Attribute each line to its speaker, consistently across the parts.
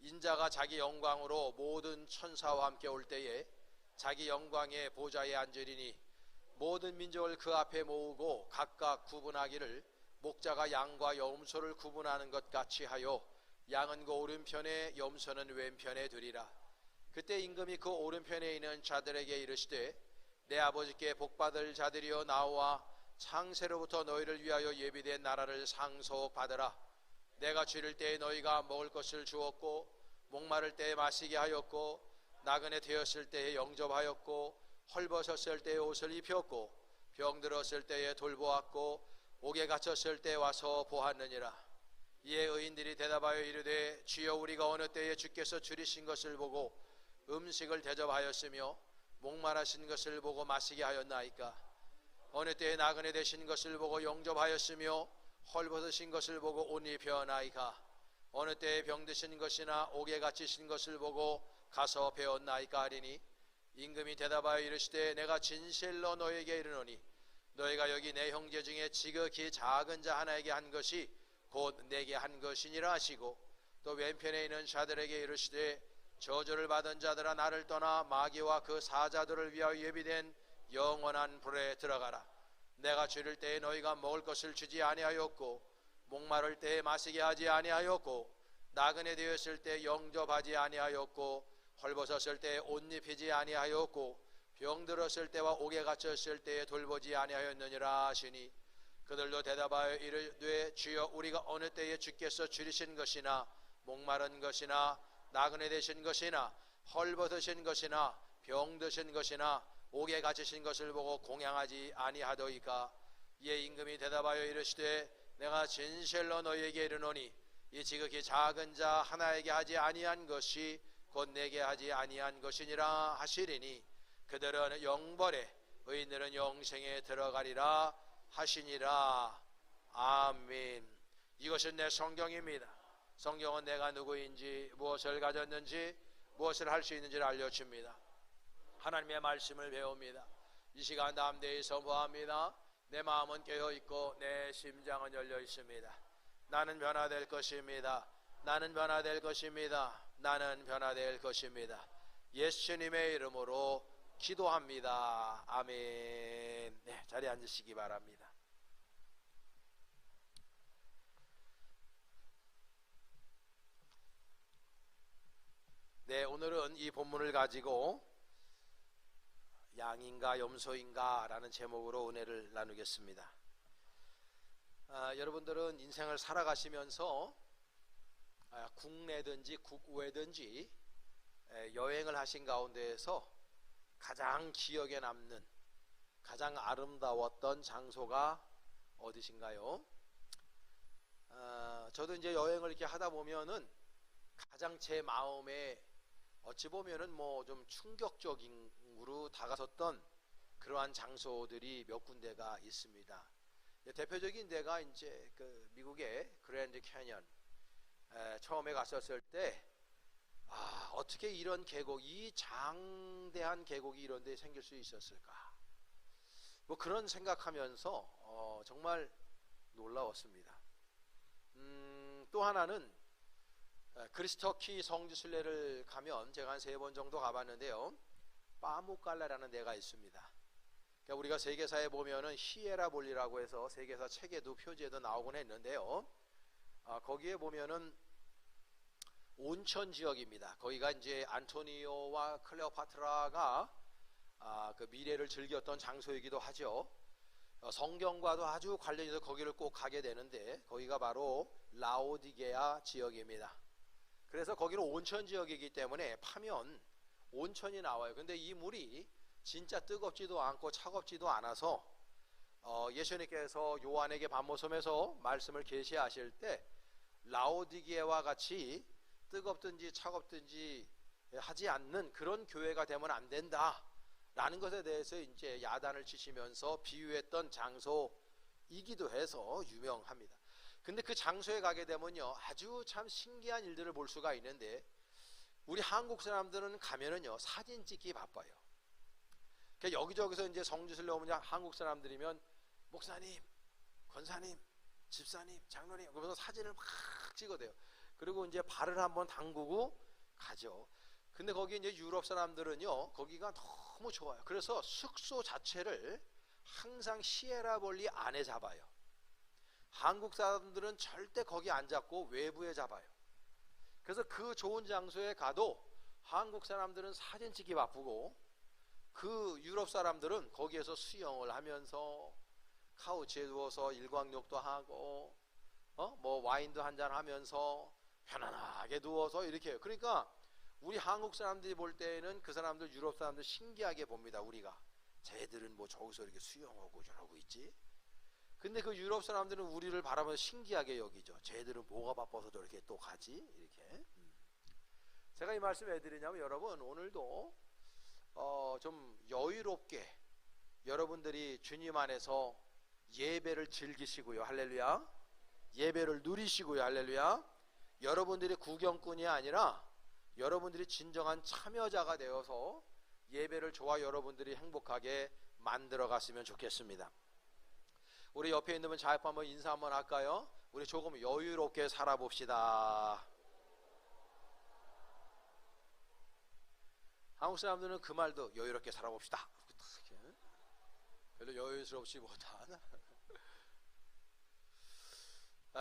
Speaker 1: 인자가 자기 영광으로 모든 천사와 함께 올 때에 자기 영광의 보좌에 앉으리니 모든 민족을 그 앞에 모으고 각각 구분하기를 목자가 양과 염소를 구분하는 것 같이 하여 양은 그 오른편에 염소는 왼편에 두리라. 그때 임금이 그 오른편에 있는 자들에게 이르시되 내 아버지께 복받을 자들이여 나와 창세로부터 너희를 위하여 예비된 나라를 상속받으라. 내가 주일 때에 너희가 먹을 것을 주었고 목마를 때에 마시게 하였고 나그네 되었을 때에 영접하였고 헐벗었을 때에 옷을 입혔고 병들었을 때에 돌보았고 옥에 갇혔을 때에 와서 보았느니라. 이에 의인들이 대답하여 이르되 주여 우리가 어느 때에 주께서 줄이신 것을 보고 음식을 대접하였으며 목마르신 것을 보고 마시게 하였나이까. 어느 때에 나그네 되신 것을 보고 영접하였으며 헐벗으신 것을 보고 옷 입혔나이까. 어느 때에 병드신 것이나 옥에 갇히신 것을 보고 가서 배웠나이까 하리니 임금이 대답하여 이르시되 내가 진실로 너에게 이르노니 너희가 여기 내 형제 중에 지극히 작은 자 하나에게 한 것이 곧 내게 한 것이니라 하시고 또 왼편에 있는 자들에게 이르시되 저주를 받은 자들아 나를 떠나 마귀와 그 사자들을 위하여 예비된 영원한 불에 들어가라. 내가 줄일 때에 너희가 먹을 것을 주지 아니하였고 목마를 때에 마시게 하지 아니하였고 나그네 되었을 때 영접하지 아니하였고 헐벗었을 때에 옷 입히지 아니하였고 병들었을 때와 옥에 갇혔을 때에 돌보지 아니하였느니라 하시니 그들도 대답하여 이르되 주여 우리가 어느 때에 주께서 줄이신 것이나 목마른 것이나 나그네 되신 것이나 헐벗으신 것이나 병드신 것이나 옥에 갇히신 것을 보고 공양하지 아니하더이까. 이에 임금이 대답하여 이르시되 내가 진실로 너희에게 이르노니 이 지극히 작은 자 하나에게 하지 아니한 것이 곧 내게 하지 아니한 것이니라 하시리니 그들은 영벌에 의인들은 영생에 들어가리라 하시니라. 아멘. 이것은 내 성경입니다. 성경은 내가 누구인지 무엇을 가졌는지 무엇을 할 수 있는지를 알려줍니다. 하나님의 말씀을 배웁니다. 이 시간 담대히 선포합니다. 내 마음은 깨어있고 내 심장은 열려 있습니다. 나는 변화될 것입니다. 나는 변화될 것입니다. 나는 변화될 것입니다. 예수님의 이름으로 기도합니다. 아멘. 네, 자리에 앉으시기 바랍니다. 네, 오늘은 이 본문을 가지고 양인가 염소인가 라는 제목으로 은혜를 나누겠습니다. 여러분들은 인생을 살아가시면서 국내든지 국외든지 여행을 하신 가운데에서 가장 기억에 남는 가장 아름다웠던 장소가 어디신가요? 저도 이제 여행을 이렇게 하다 보면은 가장 제 마음에 어찌 보면은 뭐 좀 충격적으로 다가섰던 그러한 장소들이 몇 군데가 있습니다. 대표적인 데가 이제 그 미국의 그랜드 캐년 처음에 갔었을 때 어떻게 이런 계곡, 이 장대한 계곡이 이런 데 생길 수 있었을까? 뭐 그런 생각하면서 정말 놀라웠습니다. 또 하나는 그리스터키 성지순례를 가면 제가 한 3번 정도 가봤는데요. 빠무칼라라는 데가 있습니다. 그러니까 우리가 세계사에 보면은 히에라볼리라고 해서 세계사 책에도 표지에도 나오곤 했는데요. 거기에 보면은 온천 지역입니다. 거기가 이제 안토니오와 클레오파트라가 그 미래를 즐겼던 장소이기도 하죠. 성경과도 아주 관련해서 거기를 꼭 가게 되는데 거기가 바로 라오디게아 지역입니다. 그래서 거기는 온천 지역이기 때문에 파면 온천이 나와요. 근데 이 물이 진짜 뜨겁지도 않고 차갑지도 않아서 예수님께서 요한에게 반모섬에서 말씀을 계시하실 때 라오디게아와 같이 뜨겁든지 차갑든지 하지 않는 그런 교회가 되면 안 된다 라는 것에 대해서 이제 야단을 치시면서 비유했던 장소이기도 해서 유명합니다. 근데 그 장소에 가게 되면요 아주 참 신기한 일들을 볼 수가 있는데 우리 한국 사람들은 가면은요 사진 찍기 바빠요. 그러니까 여기저기서 이제 성지순례 오면 한국 사람들이면 목사님, 권사님, 집사님, 장로님 그러면서 사진을 막 찍어대요. 그리고 이제 발을 한번 담그고 가죠. 근데 거기 이제 유럽 사람들은요, 거기가 너무 좋아요. 그래서 숙소 자체를 항상 시에라볼리 안에 잡아요. 한국 사람들은 절대 거기 안 잡고 외부에 잡아요. 그래서 그 좋은 장소에 가도 한국 사람들은 사진 찍기 바쁘고, 그 유럽 사람들은 거기에서 수영을 하면서 카우치에 누워서 일광욕도 하고, 뭐 와인도 한잔 하면서 편안하게 누워서 이렇게 해요. 그러니까 우리 한국 사람들이 볼 때는 그 사람들, 유럽 사람들 신기하게 봅니다. 우리가 쟤들은 뭐 저기서 이렇게 수영하고 저러고 있지. 근데 그 유럽 사람들은 우리를 바라보면서 신기하게 여기죠. 쟤들은 뭐가 바빠서 저렇게 또 가지? 이렇게. 제가 이 말씀 왜 드리냐면, 여러분 오늘도 좀 여유롭게 여러분들이 주님 안에서 예배를 즐기시고요. 할렐루야. 예배를 누리시고요. 할렐루야. 여러분들이 구경꾼이 아니라 여러분들이 진정한 참여자가 되어서 예배를 저와 여러분들이 행복하게 만들어 갔으면 좋겠습니다. 우리 옆에 있는 분 자꾸 한번 인사 한번 할까요? 우리 조금 여유롭게 살아봅시다. 한국 사람들은 그 말도 여유롭게 살아봅시다. 별로 여유스럽지 못한.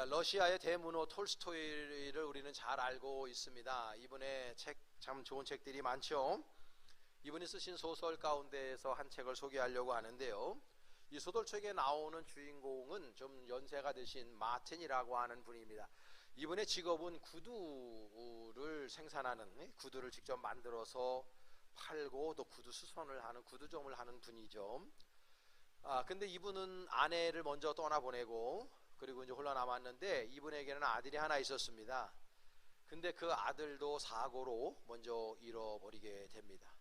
Speaker 1: 러시아의 대문호 톨스토이를 우리는 잘 알고 있습니다. 이분의 책, 참 좋은 책들이 많죠. 이분이 쓰신 소설 가운데에서 한 책을 소개하려고 하는데요. 이 소설책에 나오는 주인공은 좀 연세가 드신 마틴이라고 하는 분입니다. 이분의 직업은 구두를 생산하는, 구두를 직접 만들어서 팔고 또 구두 수선을 하는, 구두점을 하는 분이죠. 근데 이분은 아내를 먼저 떠나보내고, 그리고 이제 홀로 남았는데, 이분에게는 아들이 하나 있었습니다. 근데 그 아들도 사고로 먼저 잃어버리게 됩니다.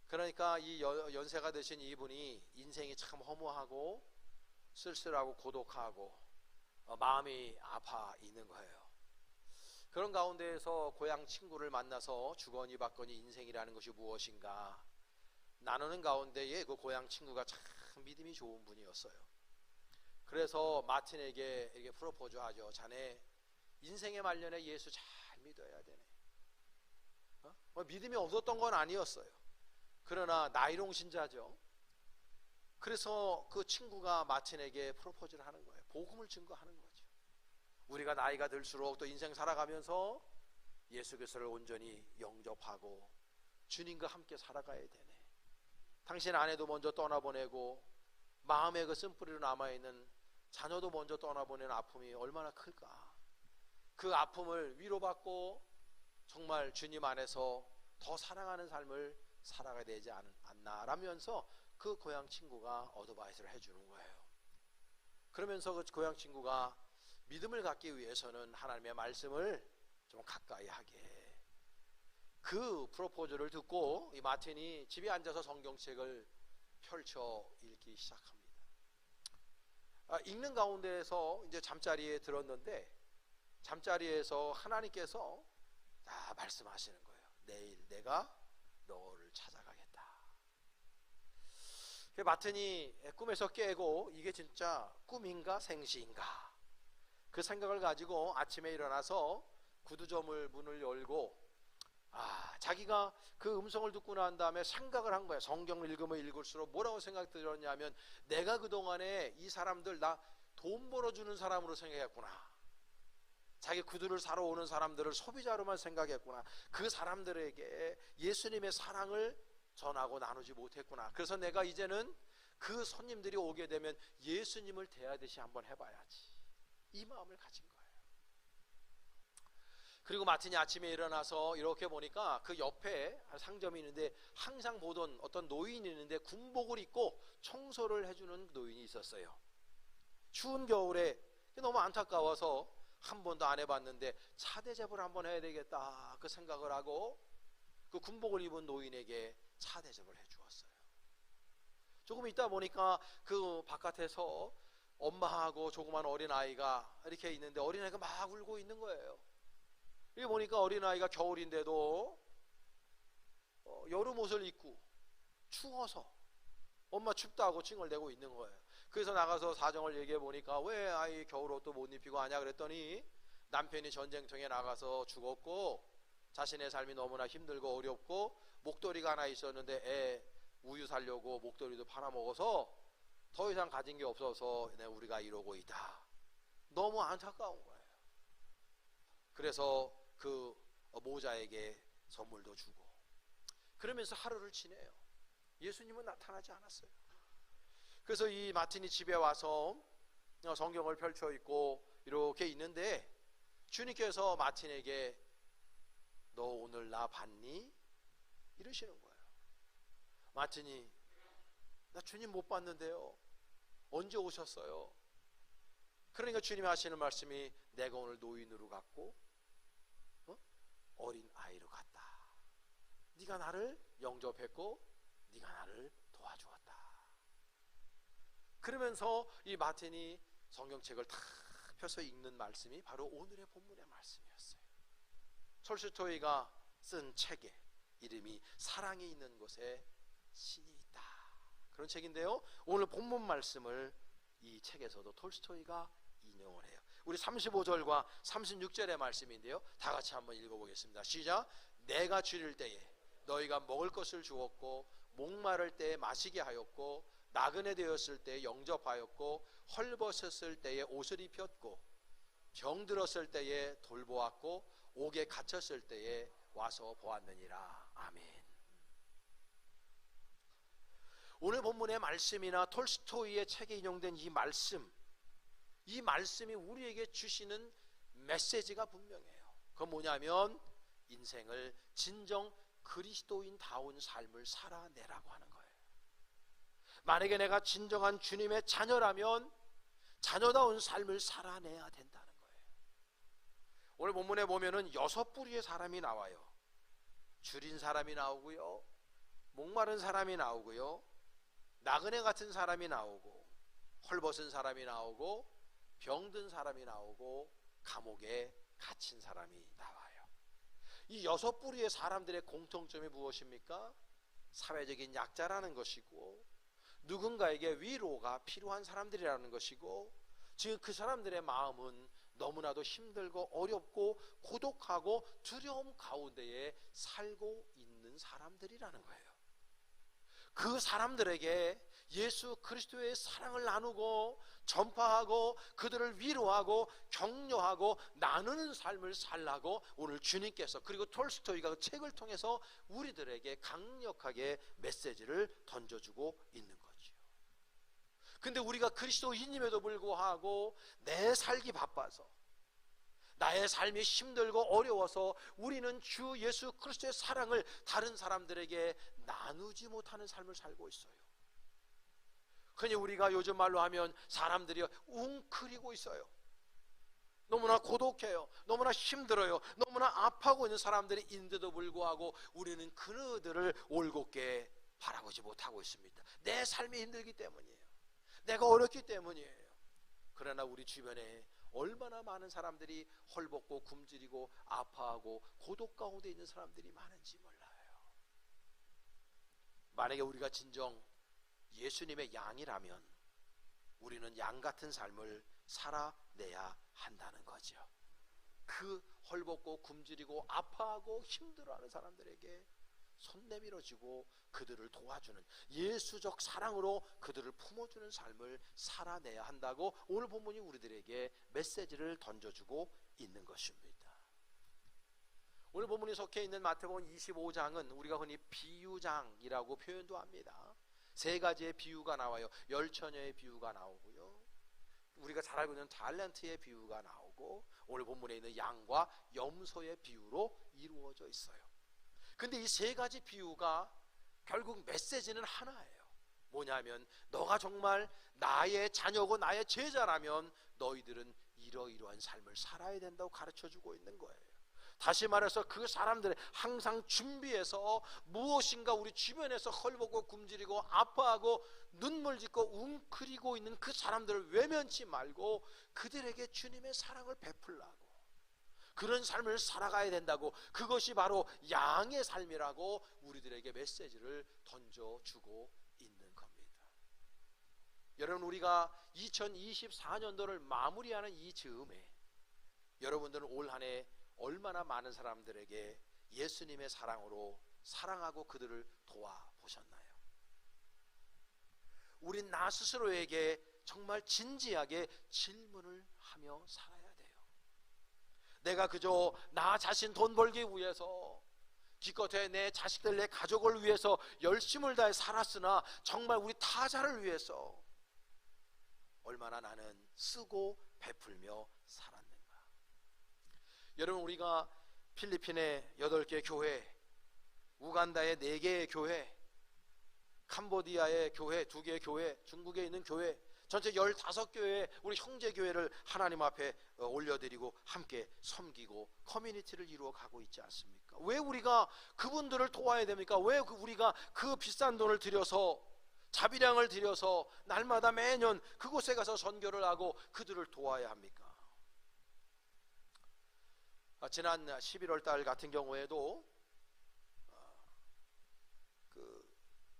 Speaker 1: 그러니까 이 연세가 드신 이분이 인생이 참 허무하고 쓸쓸하고 고독하고 마음이 아파 있는 거예요. 그런 가운데에서 고향 친구를 만나서 주거니 받거니 인생이라는 것이 무엇인가 나누는 가운데에 그 고향 친구가 참 믿음이 좋은 분이었어요. 그래서 마틴에게 이렇게 프로포즈하죠. 자네 인생의 말년에 예수 잘 믿어야 되네. 믿음이 없었던 건 아니었어요. 그러나 나이롱 신자죠. 그래서 그 친구가 마틴에게 프로포즈를 하는 거예요. 복음을 증거하는 거죠. 우리가 나이가 들수록 또 인생 살아가면서 예수 그리스도를 온전히 영접하고 주님과 함께 살아가야 되네. 당신 아내도 먼저 떠나보내고 마음의 그 쓴뿌리로 남아있는 자녀도 먼저 떠나보내는 아픔이 얼마나 클까. 그 아픔을 위로받고 정말 주님 안에서 더 사랑하는 삶을 살아가야 되지 않나 라면서 그 고향 친구가 어드바이스를 해주는 거예요. 그러면서 그 고향 친구가 믿음을 갖기 위해서는 하나님의 말씀을 좀 가까이 하게. 그 프로포즈를 듣고 이 마틴이 집에 앉아서 성경책을 펼쳐 읽기 시작합니다. 읽는 가운데에서 이제 잠자리에 들었는데, 잠자리에서 하나님께서 말씀하시는 거예요. 내일 내가 너를 찾아가겠다. 마틴이 꿈에서 깨고 이게 진짜 꿈인가 생시인가 그 생각을 가지고 아침에 일어나서 구두점을 문을 열고 자기가 그 음성을 듣고 난 다음에 생각을 한 거예요. 성경을 읽으면 읽을수록 뭐라고 생각이 들었냐면, 내가 그동안에 이 사람들 나 돈 벌어주는 사람으로 생각했구나. 자기 구두를 사러 오는 사람들을 소비자로만 생각했구나. 그 사람들에게 예수님의 사랑을 전하고 나누지 못했구나. 그래서 내가 이제는 그 손님들이 오게 되면 예수님을 대하듯이 한번 해봐야지. 이 마음을 가진 거예요. 그리고 마틴이 아침에 일어나서 이렇게 보니까 그 옆에 상점이 있는데 항상 보던 어떤 노인이 있는데 군복을 입고 청소를 해주는 노인이 있었어요. 추운 겨울에 너무 안타까워서 한 번도 안 해봤는데 차대접을 한번 해야 되겠다 그 생각을 하고 그 군복을 입은 노인에게 차대접을 해주었어요. 조금 있다 보니까 그 바깥에서 엄마하고 조그만 어린아이가 이렇게 있는데 어린아이가 막 울고 있는 거예요. 이게 보니까 어린아이가 겨울인데도 여름 옷을 입고 추워서 엄마 춥다고 칭얼대고 있는 거예요. 그래서 나가서 사정을 얘기해 보니까 왜 아이 겨울 옷도 못 입히고 하냐 그랬더니 남편이 전쟁통에 나가서 죽었고 자신의 삶이 너무나 힘들고 어렵고 목도리가 하나 있었는데 애 우유 살려고 목도리도 팔아먹어서 더 이상 가진 게 없어서 우리가 이러고 있다. 너무 안타까운 거예요. 그래서 그 모자에게 선물도 주고 그러면서 하루를 지내요. 예수님은 나타나지 않았어요. 그래서 이 마틴이 집에 와서 성경을 펼쳐 있고 이렇게 있는데 주님께서 마틴에게 너 오늘 나 봤니? 이러시는 거예요. 마틴이 나 주님 못 봤는데요. 언제 오셨어요? 그러니까 주님이 하시는 말씀이 내가 오늘 노인으로 갔고 어린 아이로 갔다. 네가 나를 영접했고 네가 나를 도와주었다. 그러면서 이 마틴이 성경책을 다 펴서 읽는 말씀이 바로 오늘의 본문의 말씀이었어요. 톨스토이가 쓴 책의 이름이 사랑이 있는 곳에 신이 있다. 그런 책인데요. 오늘 본문 말씀을 이 책에서도 톨스토이가 인용을 해요. 우리 35절과 36절의 말씀인데요. 다 같이 한번 읽어보겠습니다. 시작. 내가 줄일 때에 너희가 먹을 것을 주었고 목마를 때에 마시게 하였고 나그네 되었을 때에 영접하였고 헐벗었을 때에 옷을 입혔고 병들었을 때에 돌보았고 옥에 갇혔을 때에 와서 보았느니라. 아멘. 오늘 본문의 말씀이나 톨스토이의 책에 인용된 이 말씀이 우리에게 주시는 메시지가 분명해요. 그건 뭐냐면 인생을 진정 그리스도인다운 삶을 살아내라고 하는 거예요. 만약에 내가 진정한 주님의 자녀라면 자녀다운 삶을 살아내야 된다는 거예요. 오늘 본문에 보면은 6부류의 사람이 나와요. 줄인 사람이 나오고요, 목마른 사람이 나오고요, 나그네 같은 사람이 나오고, 헐벗은 사람이 나오고, 병든 사람이 나오고, 감옥에 갇힌 사람이 나와요. 이 6부류의 사람들의 공통점이 무엇입니까? 사회적인 약자라는 것이고 누군가에게 위로가 필요한 사람들이라는 것이고 지금 그 사람들의 마음은 너무나도 힘들고 어렵고 고독하고 두려움 가운데에 살고 있는 사람들이라는 거예요. 그 사람들에게 예수 그리스도의 사랑을 나누고 전파하고 그들을 위로하고 격려하고 나누는 삶을 살라고 오늘 주님께서 그리고 톨스토이가 그 책을 통해서 우리들에게 강력하게 메시지를 던져주고 있는 거죠. 근데 우리가 그리스도인임에도 불구하고 내 살기 바빠서 나의 삶이 힘들고 어려워서 우리는 주 예수 그리스도의 사랑을 다른 사람들에게 나누지 못하는 삶을 살고 있어요. 그냥 우리가 요즘 말로 하면 사람들이 웅크리고 있어요. 너무나 고독해요. 너무나 힘들어요. 너무나 아파하고 있는 사람들이 있는데도 불구하고 우리는 그들을 올곧게 바라보지 못하고 있습니다. 내 삶이 힘들기 때문이에요. 내가 어렵기 때문이에요. 그러나 우리 주변에 얼마나 많은 사람들이 헐벗고 굶주리고 아파하고 고독 가운데 있는 사람들이 많은지 몰라요. 만약에 우리가 진정 예수님의 양이라면 우리는 양 같은 삶을 살아내야 한다는 거죠. 그 헐벗고 굶주리고 아파하고 힘들어하는 사람들에게 손 내밀어주고 그들을 도와주는 예수적 사랑으로 그들을 품어주는 삶을 살아내야 한다고 오늘 본문이 우리들에게 메시지를 던져주고 있는 것입니다. 오늘 본문이 속해 있는 마태복음 25장은 우리가 흔히 비유장이라고 표현도 합니다. 3가지의 비유가 나와요. 열처녀의 비유가 나오고요, 우리가 잘 알고 있는 달란트의 비유가 나오고 오늘 본문에 있는 양과 염소의 비유로 이루어져 있어요. 근데 이 3가지 비유가 결국 메시지는 하나예요. 뭐냐면 너가 정말 나의 자녀고 나의 제자라면 너희들은 이러이러한 삶을 살아야 된다고 가르쳐주고 있는 거예요. 다시 말해서 그 사람들의 항상 준비해서 무엇인가 우리 주변에서 헐벗고 굶주리고 아파하고 눈물 짓고 웅크리고 있는 그 사람들을 외면치 말고 그들에게 주님의 사랑을 베풀라고, 그런 삶을 살아가야 된다고, 그것이 바로 양의 삶이라고 우리들에게 메시지를 던져주고 있는 겁니다. 여러분, 우리가 2024년도를 마무리하는 이 즈음에 여러분들은 올 한 해 얼마나 많은 사람들에게 예수님의 사랑으로 사랑하고 그들을 도와보셨나요? 우린 나 스스로에게 정말 진지하게 질문을 하며 살아야 돼요. 내가 그저 나 자신 돈 벌기 위해서 기껏해 내 자식들, 내 가족을 위해서 열심을 다해 살았으나 정말 우리 타자를 위해서 얼마나 나는 쓰고 베풀며 살았는가. 여러분, 우리가 필리핀의 8개 교회, 우간다의 4개의 교회, 캄보디아의 교회 2개의 교회, 중국에 있는 교회, 전체 15교회의 우리 형제교회를 하나님 앞에 올려드리고 함께 섬기고 커뮤니티를 이루어 가고 있지 않습니까? 왜 우리가 그분들을 도와야 됩니까? 왜 우리가 그 비싼 돈을 들여서, 자비량을 들여서 날마다 매년 그곳에 가서 선교를 하고 그들을 도와야 합니까? 지난 11월 달 같은 경우에도 그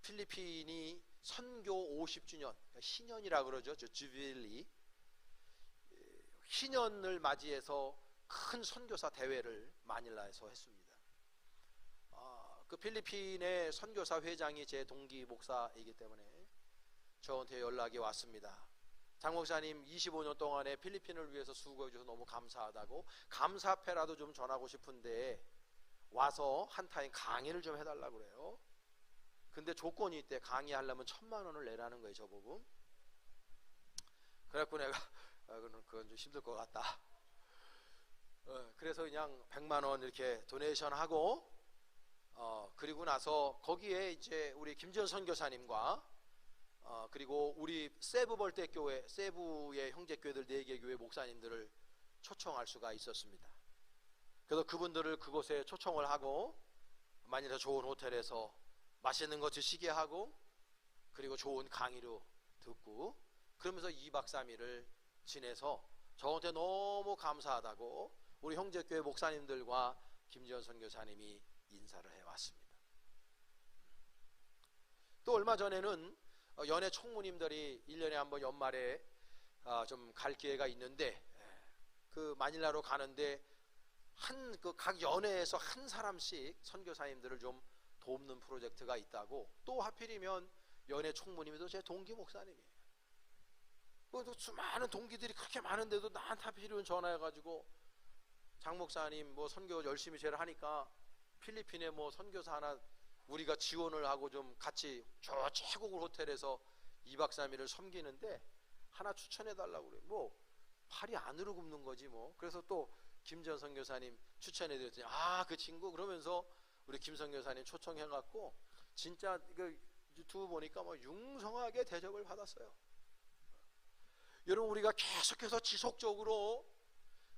Speaker 1: 필리핀이 선교 50주년, 희년이라 그러죠. 주빌리, 희년을 맞이해서 큰 선교사 대회를 마닐라에서 했습니다. 그 필리핀의 선교사 회장이 제 동기 목사이기 때문에 저한테 연락이 왔습니다. 장 목사님, 25년 동안에 필리핀을 위해서 수고해 주셔서 너무 감사하다고, 감사패라도 좀 전하고 싶은데 와서 한 타임 강의를 좀 해달라고 그래요. 근데 조건이 있대. 강의하려면 1,000만 원을 내라는 거예요, 저보고. 그래갖고 내가 그건 좀 힘들 것 같다. 그래서 그냥 100만 원 이렇게 도네이션 하고, 그리고 나서 거기에 이제 우리 김지현 선교사님과 그리고 우리 세부 벌떼 교회, 세부의 형제교회들 4개 교회 목사님들을 초청할 수가 있었습니다. 그래서 그분들을 그곳에 초청을 하고 만일에 좋은 호텔에서 맛있는 거 드시게 하고 그리고 좋은 강의로 듣고 그러면서 2박 3일을 지내서 저한테 너무 감사하다고 우리 형제교회 목사님들과 김지현 선교사님이 인사를 해왔습니다. 또 얼마 전에는 연예 총무님들이 1년에 한 번 연말에 좀 갈 기회가 있는데 그 마닐라로 가는데 각 연회에서 한 사람씩 선교사님들을 좀 돕는 프로젝트가 있다고. 또 하필이면 연예 총무님도 제 동기 목사님이에요. 또 수많은 동기들이 그렇게 많은데도 나한테 하필이면 전화해가지고 장 목사님 뭐 선교 열심히 제일 하니까 필리핀에 뭐 선교사 하나 우리가 지원을 하고 좀 같이 저 최고급 호텔에서 2박 3일을 섬기는데 하나 추천해달라고 그래요. 뭐 팔이 안으로 굽는 거지 뭐. 그래서 또 김전 선교사님 추천해드렸더니 그 친구 그러면서 우리 김 선교사님 초청해갖고 진짜 이거 유튜브 보니까 뭐 융성하게 대접을 받았어요. 여러분, 우리가 계속해서 지속적으로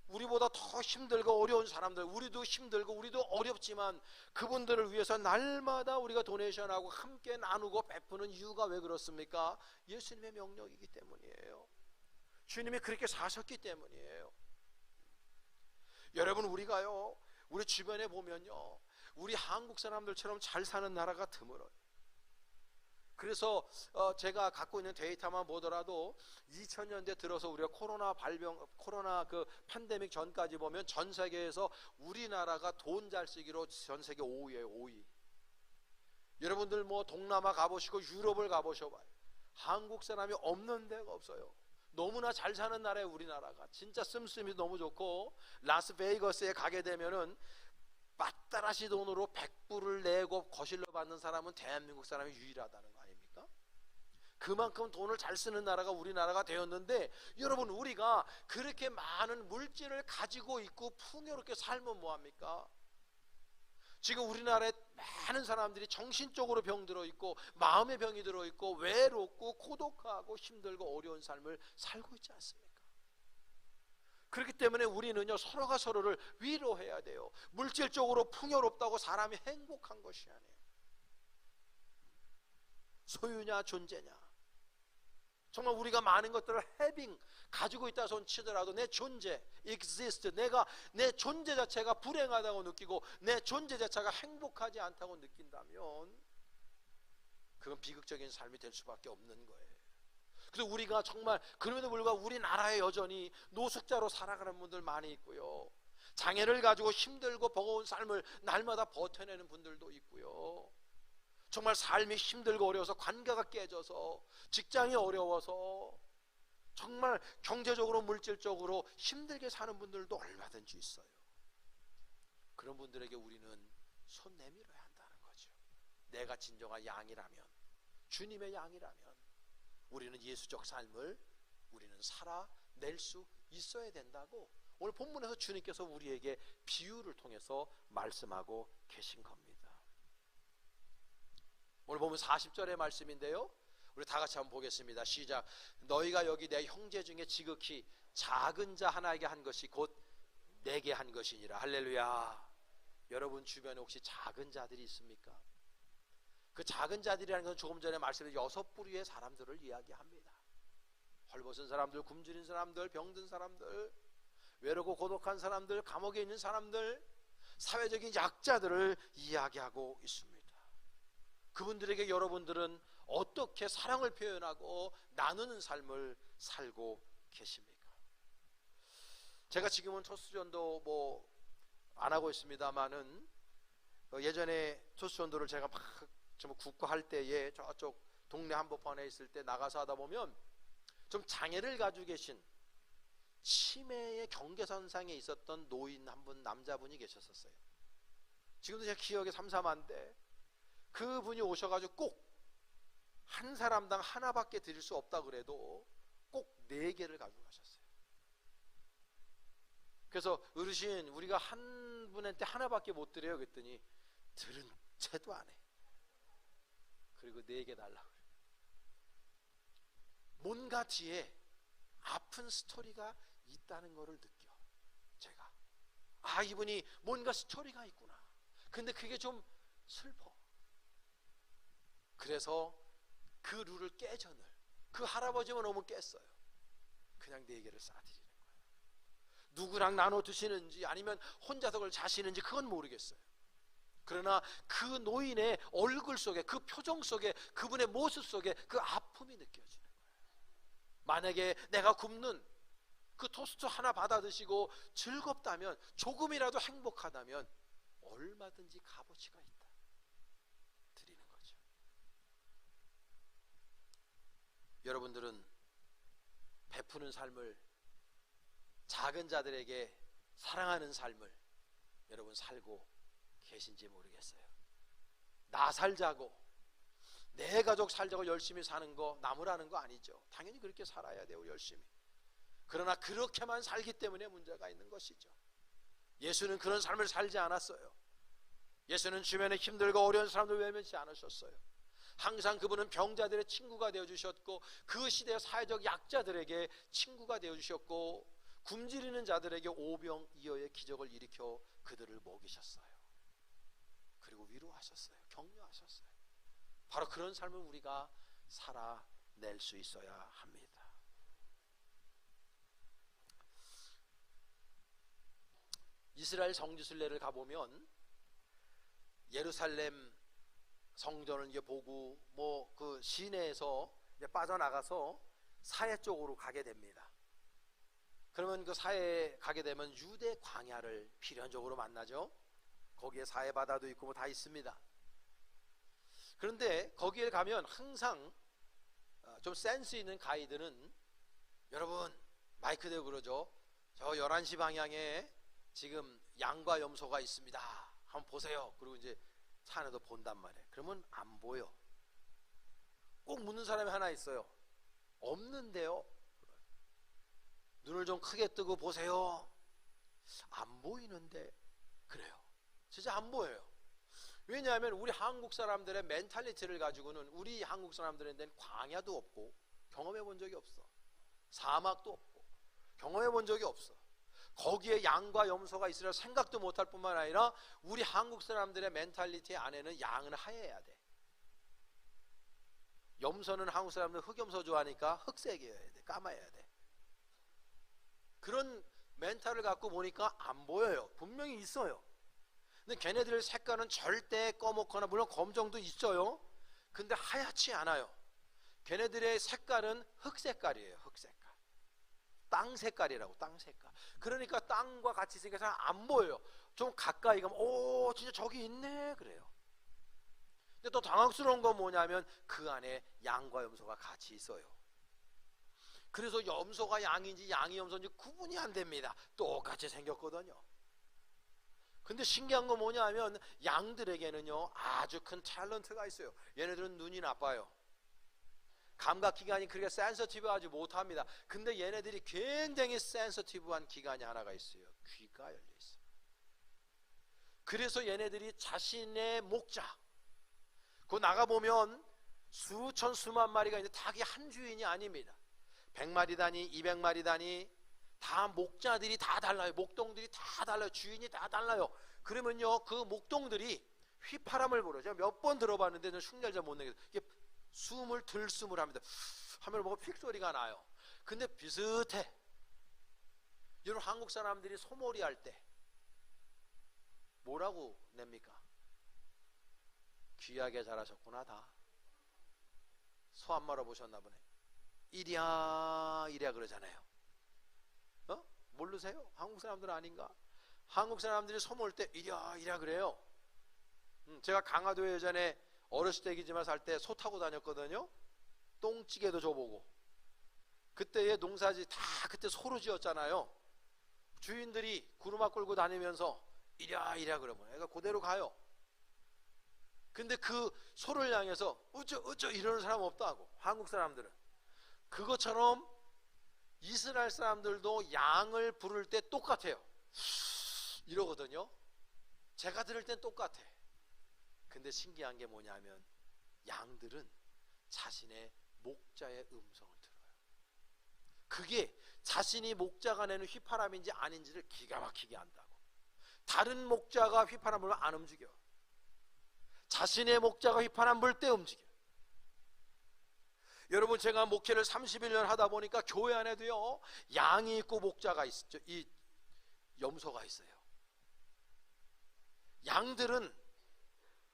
Speaker 1: 우리보다 더 힘들고 어려운 사람들, 우리도 힘들고 우리도 어렵지만 그분들을 위해서 날마다 우리가 도네이션하고 함께 나누고 베푸는 이유가 왜 그렇습니까? 예수님의 명령이기 때문이에요. 주님이 그렇게 사셨기 때문이에요. 여러분, 우리가요, 우리 주변에 보면요, 우리 한국 사람들처럼 잘 사는 나라가 드물어요. 그래서 제가 갖고 있는 데이터만 보더라도 2000년대 들어서 우리가 코로나 그 팬데믹 전까지 보면 전 세계에서 우리나라가 돈 잘 쓰기로 전 세계 5위예요, 5위. 여러분들 뭐 동남아 가보시고 유럽을 가보셔봐요. 한국 사람이 없는 데가 없어요. 너무나 잘 사는 나라예요, 우리나라가. 진짜 씀씀이 너무 좋고 라스베이거스에 가게 되면은 빠따라시 돈으로 100불을 내고 거실로 받는 사람은 대한민국 사람이 유일하다는 거 아닙니까? 그만큼 돈을 잘 쓰는 나라가 우리나라가 되었는데, 여러분, 우리가 그렇게 많은 물질을 가지고 있고 풍요롭게 살면 뭐합니까? 지금 우리나라에 많은 사람들이 정신적으로 병들어 있고 마음의 병이 들어 있고 외롭고 고독하고 힘들고 어려운 삶을 살고 있지 않습니까? 그렇기 때문에 우리는요, 서로가 서로를 위로해야 돼요. 물질적으로 풍요롭다고 사람이 행복한 것이 아니에요. 소유냐 존재냐. 정말 우리가 많은 것들을 가지고 있다 손 치더라도 내 존재, exist, 내 존재 자체가 불행하다고 느끼고 내 존재 자체가 행복하지 않다고 느낀다면 그건 비극적인 삶이 될 수밖에 없는 거예요. 그래서 우리가 정말 그럼에도 불구하고 우리나라에 여전히 노숙자로 살아가는 분들 많이 있고요. 장애를 가지고 힘들고 버거운 삶을 날마다 버텨내는 분들도 있고요. 정말 삶이 힘들고 어려워서 관계가 깨져서 직장이 어려워서 정말 경제적으로 물질적으로 힘들게 사는 분들도 얼마든지 있어요. 그런 분들에게 우리는 손 내밀어야 한다는 거죠. 내가 진정한 양이라면, 주님의 양이라면 우리는 예수적 삶을 우리는 살아낼 수 있어야 된다고 오늘 본문에서 주님께서 우리에게 비유를 통해서 말씀하고 계신 겁니다. 오늘 보면 40절의 말씀인데요, 우리 다 같이 한번 보겠습니다. 시작. 너희가 여기 내 형제 중에 지극히 작은 자 하나에게 한 것이 곧 내게 한 것이니라. 할렐루야. 여러분 주변에 혹시 작은 자들이 있습니까? 그 작은 자들이라는 건 조금 전에 말씀드린 6부류의 사람들을 이야기합니다. 헐벗은 사람들, 굶주린 사람들, 병든 사람들, 외롭고 고독한 사람들, 감옥에 있는 사람들, 사회적인 약자들을 이야기하고 있습니다. 그분들에게 여러분들은 어떻게 사랑을 표현하고 나누는 삶을 살고 계십니까? 제가 지금은 토스전도 안 하고 있습니다만은 예전에 토스전도를 제가 막 좀 국가할 때에 저쪽 동네 한복판에 있을 때 나가서 하다 보면 좀 장애를 가지고 계신 치매의 경계선상에 있었던 노인 한 분, 남자분이 계셨었어요. 지금도 제 기억에 삼삼한데 그분이 오셔가지고 꼭 한 사람당 하나밖에 드릴 수 없다 그래도 꼭 4개를 가지고 가셨어요. 그래서 어르신 우리가 한 분한테 하나밖에 못 드려요 그랬더니 들은 채도 안 해. 그리고 4개 달라고 그래요. 뭔가 뒤에 아픈 스토리가 있다는 것을 느껴. 제가 이분이 뭔가 스토리가 있구나. 근데 그게 좀 슬퍼. 그래서 그 룰을 깨져 늘 그 할아버지만 오면 깼어요. 그냥 4개를 싸드리는 거예요. 누구랑 나눠 드시는지 아니면 혼자서 그걸 자시는지 그건 모르겠어요. 그러나 그 노인의 얼굴 속에, 그 표정 속에, 그분의 모습 속에 그 아픔이 느껴지는 거예요. 만약에 내가 굶는 그 토스트 하나 받아 드시고 즐겁다면, 조금이라도 행복하다면 얼마든지 값어치가 있다 드리는 거죠. 여러분들은 베푸는 삶을, 작은 자들에게 사랑하는 삶을 여러분 살고 계신지 모르겠어요. 나 살자고, 내 가족 살자고 열심히 사는 거 나무라는 거 아니죠. 당연히 그렇게 살아야 돼요, 열심히. 그러나 그렇게만 살기 때문에 문제가 있는 것이죠. 예수는 그런 삶을 살지 않았어요. 예수는 주변에 힘들고 어려운 사람들 외면치 않으셨어요. 항상 그분은 병자들의 친구가 되어주셨고, 그 시대의 사회적 약자들에게 친구가 되어주셨고, 굶주리는 자들에게 오병이어의 기적을 일으켜 그들을 먹이셨어요. 그리고 위로하셨어요. 격려하셨어요. 바로 그런 삶을 우리가 살아낼 수 있어야 합니다. 이스라엘 성지순례를 가보면 예루살렘 성전을 이제 보고 그 시내에서 이제 빠져나가서 사해 쪽으로 가게 됩니다. 그러면 그 사해에 가게 되면 유대 광야를 필연적으로 만나죠. 거기에 사해 바다도 있고 다 있습니다. 그런데 거기에 가면 항상 좀 센스 있는 가이드는, 여러분 마이크 대고 그러죠. 저 11시 방향에 지금 양과 염소가 있습니다. 한번 보세요. 그리고 이제 차 안에도 본단 말이에요. 그러면 안 보여. 꼭 묻는 사람이 하나 있어요. 없는데요. 눈을 좀 크게 뜨고 보세요. 안 보이는데. 그래요. 진짜 안 보여요. 왜냐하면 우리 한국 사람들의 멘탈리티를 가지고는, 우리 한국 사람들한테는 광야도 없고 경험해 본 적이 없어. 사막도 없고 경험해 본 적이 없어. 거기에 양과 염소가 있으려 생각도 못할 뿐만 아니라 우리 한국 사람들의 멘탈리티 안에는 양은 하얘야 돼. 염소는 한국 사람들 흑염소 좋아하니까 흑색이어야 돼. 까마야 돼. 그런 멘탈을 갖고 보니까 안 보여요. 분명히 있어요. 근데 걔네들 색깔은 절대 꺼먹거나, 물론 검정도 있어요. 근데 하얗지 않아요. 걔네들의 색깔은 흑색깔이에요. 흑색깔. 땅 색깔이라고. 땅 색깔. 그러니까 땅과 같이 생겨서 안 보여요. 좀 가까이 가면 오 진짜 저기 있네 그래요. 근데 또 당황스러운 건 뭐냐면 그 안에 양과 염소가 같이 있어요. 그래서 염소가 양인지 양이 염소인지 구분이 안 됩니다. 똑같이 생겼거든요. 근데 신기한 건 뭐냐면 양들에게는요 아주 큰 탤런트가 있어요. 얘네들은 눈이 나빠요. 감각기관이 그렇게 센서티브하지 못합니다. 근데 얘네들이 굉장히 센서티브한 기관이 하나가 있어요. 귀가 열려 있어요. 그래서 얘네들이 자신의 목자, 그 나가보면 수천 수만 마리가 있는데 닭이 한 주인이 아닙니다. 100마리 단위, 200마리 단위, 다 목자들이 다 달라요. 목동들이 다 달라요. 주인이 다 달라요. 그러면요 그 목동들이 휘파람을 불어요. 제가 몇 번 들어봤는데 저는 흉내를 잘 못 내겠어요. 이게 숨을 들숨을 합니다. 하면 보고 픽 소리가 나요. 근데 비슷해. 여러분 한국 사람들이 소몰이 할 때 뭐라고 냅니까? 귀하게 자라셨구나. 다 소 안 말아보셨나 보네. 이랴 이랴 그러잖아요. 모르세요? 한국 사람들은 아닌가? 한국 사람들이 소몰 때 이랴 이랴 그래요. 제가 강화도에 예전에 어렸을 때이지만 살 때 소 타고 다녔거든요. 똥찌개도 줘보고. 그때의 농사지 다 그때 소로 지었잖아요. 주인들이 구루마 끌고 다니면서 이랴 이랴 그러면 애가 그대로 가요. 근데 그 소를 향해서 어쩌 이러는 사람 없다고. 한국 사람들은. 그것처럼 이스라엘 사람들도 양을 부를 때 똑같아요. 이러거든요. 제가 들을 땐 똑같아. 근데 신기한 게 뭐냐면 양들은 자신의 목자의 음성을 들어요. 그게 자신이 목자가 내는 휘파람인지 아닌지를 기가 막히게 안다고. 다른 목자가 휘파람 불면 안 움직여. 자신의 목자가 휘파람 불 때 움직여. 여러분 제가 목회를 31년 하다 보니까 교회 안에도요 양이 있고 목자가 있죠. 이 염소가 있어요. 양들은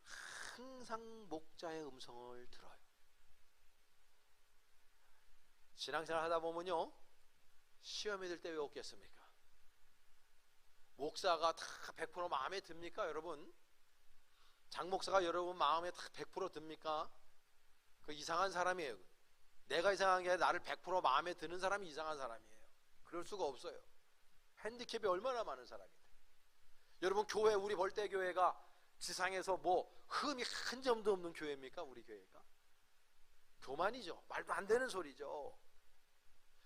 Speaker 1: 항상 목자의 음성을 들어요. 신앙생활 하다 보면요 시험이 들 때 왜 없겠습니까? 목사가 다 100% 마음에 듭니까 여러분? 장목사가 여러분 마음에 다 100% 듭니까? 그 이상한 사람이에요. 내가 이상한 게 아니라 나를 100% 마음에 드는 사람이 이상한 사람이에요. 그럴 수가 없어요. 핸디캡이 얼마나 많은 사람인데. 여러분 교회 우리 벌떼교회가 지상에서 뭐 흠이 한 점도 없는 교회입니까? 우리 교회가 교만이죠. 말도 안 되는 소리죠.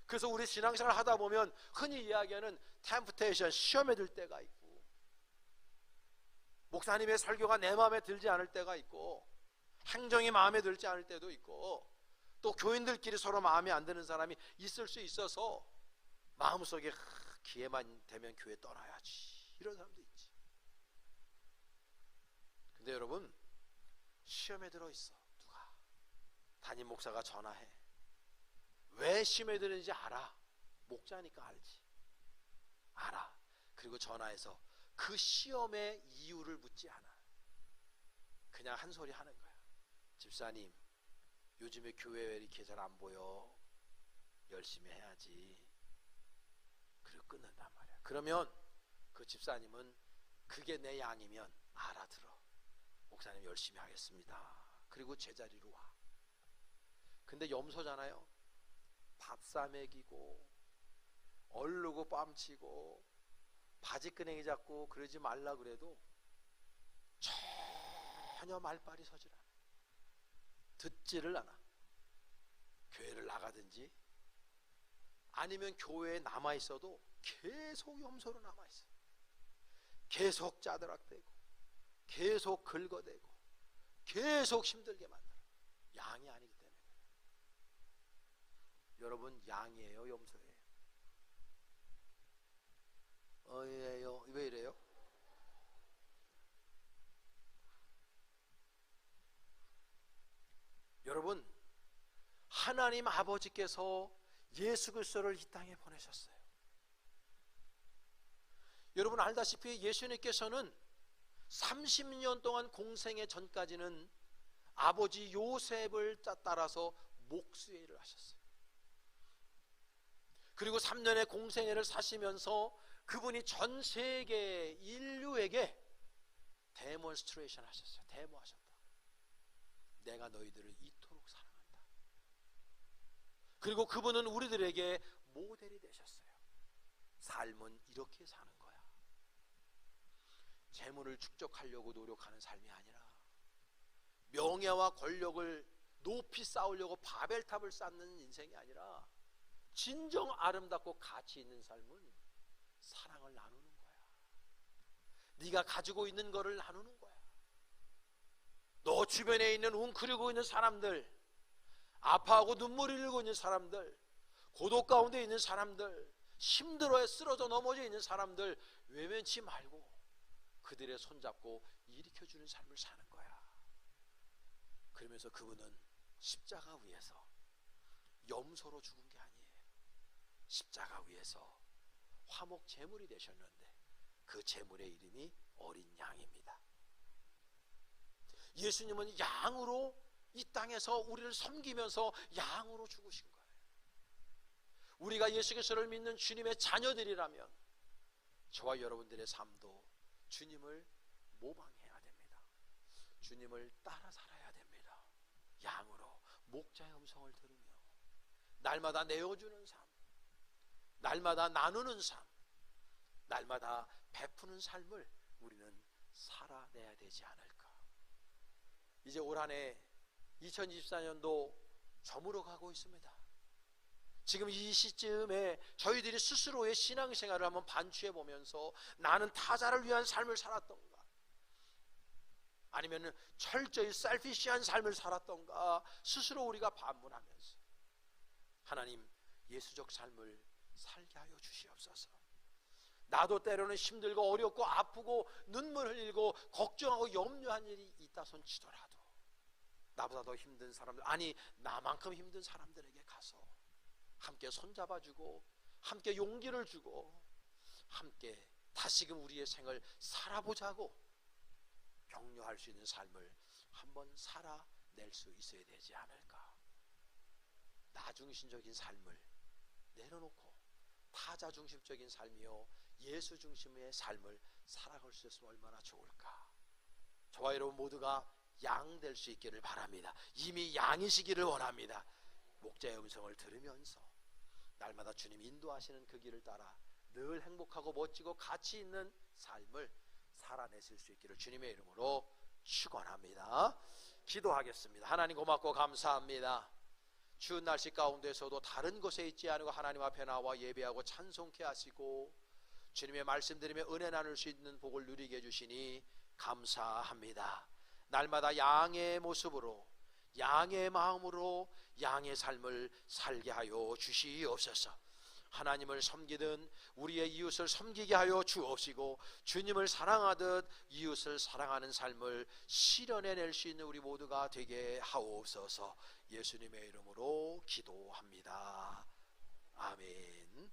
Speaker 1: 그래서 우리 신앙생활 하다 보면 흔히 이야기하는 템프테이션, 시험에 들 때가 있고 목사님의 설교가 내 마음에 들지 않을 때가 있고 행정이 마음에 들지 않을 때도 있고 또 교인들끼리 서로 마음에 안 드는 사람이 있을 수 있어서 마음속에 기회만 되면 교회 떠나야지 이런 사람도 있지. 근데 여러분 시험에 들어있어. 누가? 담임 목사가 전화해. 왜 시험에 들는지 알아. 목자니까 알지. 알아. 그리고 전화해서 그 시험의 이유를 묻지 않아. 그냥 한 소리 하는 거야. 집사님 요즘에 교회 왜 이렇게 잘 안 보여? 열심히 해야지. 그리고 끊는단 말이야. 그러면 그 집사님은 그게 내 양이면 알아들어. 목사님 열심히 하겠습니다. 그리고 제자리로 와. 근데 염소잖아요. 밥 싸먹이고 얼르고 뺨치고 바지끄댕이 잡고 그러지 말라 그래도 전혀 말빨이 서질 않아. 듣지를 않아. 교회를 나가든지 아니면 교회에 남아있어도 계속 염소로 남아있어. 계속 짜드락대고 계속 긁어대고 계속 힘들게 만들어. 양이 아니기 때문에. 여러분 양이에요 염소예요? 예요. 왜 이래요? 여러분 하나님 아버지께서 예수 그리스도를 이 땅에 보내셨어요. 여러분 알다시피 예수님께서는 30년 동안 공생의 전까지는 아버지 요셉을 따라서 목수의 일을 하셨어요. 그리고 3년의 공생애를 사시면서 그분이 전 세계 인류에게 데몬스트레이션 하셨어요. 데모하셨다. 내가 너희들을 이토록 사랑한다. 그리고 그분은 우리들에게 모델이 되셨어요. 삶은 이렇게 사는 거야. 재물을 축적하려고 노력하는 삶이 아니라, 명예와 권력을 높이 쌓으려고 바벨탑을 쌓는 인생이 아니라, 진정 아름답고 가치 있는 삶은 사랑을 나누는 거야. 네가 가지고 있는 거를 나누는 거야. 너 주변에 있는 웅크리고 있는 사람들, 아파하고 눈물을 흘리고 있는 사람들, 고독 가운데 있는 사람들, 힘들어해 쓰러져 넘어져 있는 사람들 외면치 말고 그들의 손잡고 일으켜주는 삶을 사는 거야. 그러면서 그분은 십자가 위에서 염소로 죽은 게 아니에요. 십자가 위에서 화목 제물이 되셨는데 그 제물의 이름이 어린 양입니다. 예수님은 양으로 이 땅에서 우리를 섬기면서 양으로 죽으신 거예요. 우리가 예수 그리스도를 믿는 주님의 자녀들이라면 저와 여러분들의 삶도 주님을 모방해야 됩니다. 주님을 따라 살아야 됩니다. 양으로 목자의 음성을 들으며 날마다 내어주는 삶, 날마다 나누는 삶, 날마다 베푸는 삶을 우리는 살아내야 되지 않을까. 이제 올 한 해 2024년도 저물어 가고 있습니다. 지금 이 시점에 저희들이 스스로의 신앙생활을 한번 반추해 보면서 나는 타자를 위한 삶을 살았던가, 아니면 철저히 셀피시한 삶을 살았던가 스스로 우리가 반문하면서 하나님, 예수적 삶을 살게 하여 주시옵소서. 나도 때로는 힘들고 어렵고 아프고 눈물 흘리고 걱정하고 염려한 일이 있다 손치더라도 나보다 더 힘든 사람들, 아니 나만큼 힘든 사람들에게 가서 함께 손잡아주고 함께 용기를 주고 함께 다시금 우리의 생을 살아보자고 격려할 수 있는 삶을 한번 살아낼 수 있어야 되지 않을까. 나중심적인 삶을 내려놓고 타자 중심적인 삶이요 예수 중심의 삶을 살아갈 수 있으면 얼마나 좋을까. 저와 여러분 모두가 양 될 수 있기를 바랍니다. 이미 양이시기를 원합니다. 목자의 음성을 들으면서 날마다 주님 인도하시는 그 길을 따라 늘 행복하고 멋지고 가치 있는 삶을 살아내실 수 있기를 주님의 이름으로 축원합니다. 기도하겠습니다. 하나님 고맙고 감사합니다. 추운 날씨 가운데서도 다른 곳에 있지 않고 하나님 앞에 나와 예배하고 찬송케 하시고 주님의 말씀 들으며 은혜 나눌 수 있는 복을 누리게 해주시니 감사합니다. 날마다 양의 모습으로, 양의 마음으로 양의 삶을 살게 하여 주시옵소서. 하나님을 섬기든 우리의 이웃을 섬기게 하여 주옵시고 주님을 사랑하듯 이웃을 사랑하는 삶을 실현해낼 수 있는 우리 모두가 되게 하옵소서. 예수님의 이름으로 기도합니다. 아멘.